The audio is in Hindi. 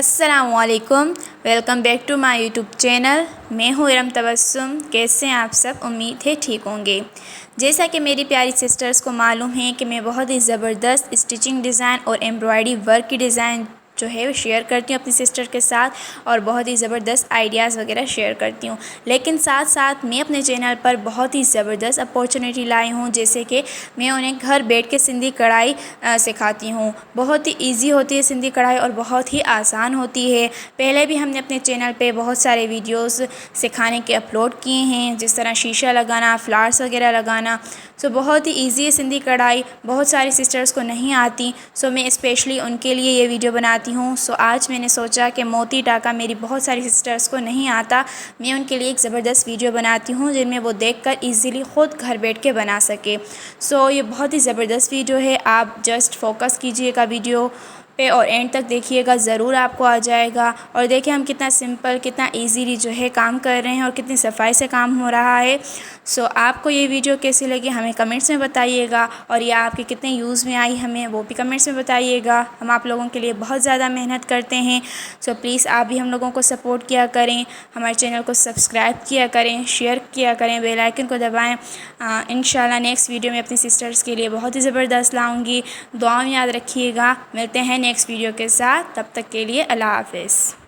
अस्सलामुअलैकुम, welcome back to my YouTube channel. मैं हूँ इरम तबस्सुम। कैसे हैं आप सब? उम्मीद है ठीक होंगे। जैसा कि मेरी प्यारी सिस्टर्स को मालूम है कि मैं बहुत ही ज़बरदस्त स्टिचिंग डिज़ाइन और एम्ब्रॉयडरी वर्क की डिज़ाइन जो है वो शेयर करती हूँ अपनी सिस्टर के साथ, और बहुत ही ज़बरदस्त आइडियाज़ वगैरह शेयर करती हूँ। लेकिन साथ साथ मैं अपने चैनल पर बहुत ही ज़बरदस्त अपॉर्चुनिटी लाई हूँ, जैसे कि मैं उन्हें घर बैठ के सिंधी कढ़ाई सिखाती हूँ। बहुत ही ईजी होती है सिंधी कढ़ाई और बहुत ही आसान होती है। पहले भी हमने अपने चैनल पे बहुत सारे वीडियोस सिखाने के अपलोड किए हैं, जिस तरह शीशा लगाना, फ्लावर्स वगैरह लगाना। सो बहुत ही ईजी है सिंधी कढ़ाई, बहुत सारी सिस्टर्स को नहीं आती। सो मैं स्पेशली उनके लिए ये वीडियो बनाती हूँ। सो आज मैंने सोचा कि मोती टाका मेरी बहुत सारी सिस्टर्स को नहीं आता, मैं उनके लिए एक ज़बरदस्त वीडियो बनाती हूँ जिनमें वो देखकर इजीली ख़ुद घर बैठ के बना सके। सो ये बहुत ही ज़बरदस्त वीडियो है, आप जस्ट फोकस कीजिएगा वीडियो पे और एंड तक देखिएगा, ज़रूर आपको आ जाएगा। और देखिए हम कितना सिंपल, कितना इजीली जो है काम कर रहे हैं और कितनी सफाई से काम हो रहा है। सो आपको ये वीडियो कैसी लगी हमें कमेंट्स में बताइएगा, और ये आपके कितने यूज़ में आई हमें वो भी कमेंट्स में बताइएगा। हम आप लोगों के लिए बहुत ज़्यादा मेहनत करते हैं। सो प्लीज़ आप भी हम लोगों को सपोर्ट किया करें, हमारे चैनल को सब्सक्राइब किया करें, शेयर किया करें, बेल आइकन को दबाएँ। इंशाल्लाह नेक्स्ट वीडियो में अपनी सिस्टर्स के लिए बहुत ही ज़बरदस्त लाऊंगी। दुआ में याद रखिएगा। मिलते हैं नेक्स्ट वीडियो के साथ, तब तक के लिए अल्लाह हाफ़िज़।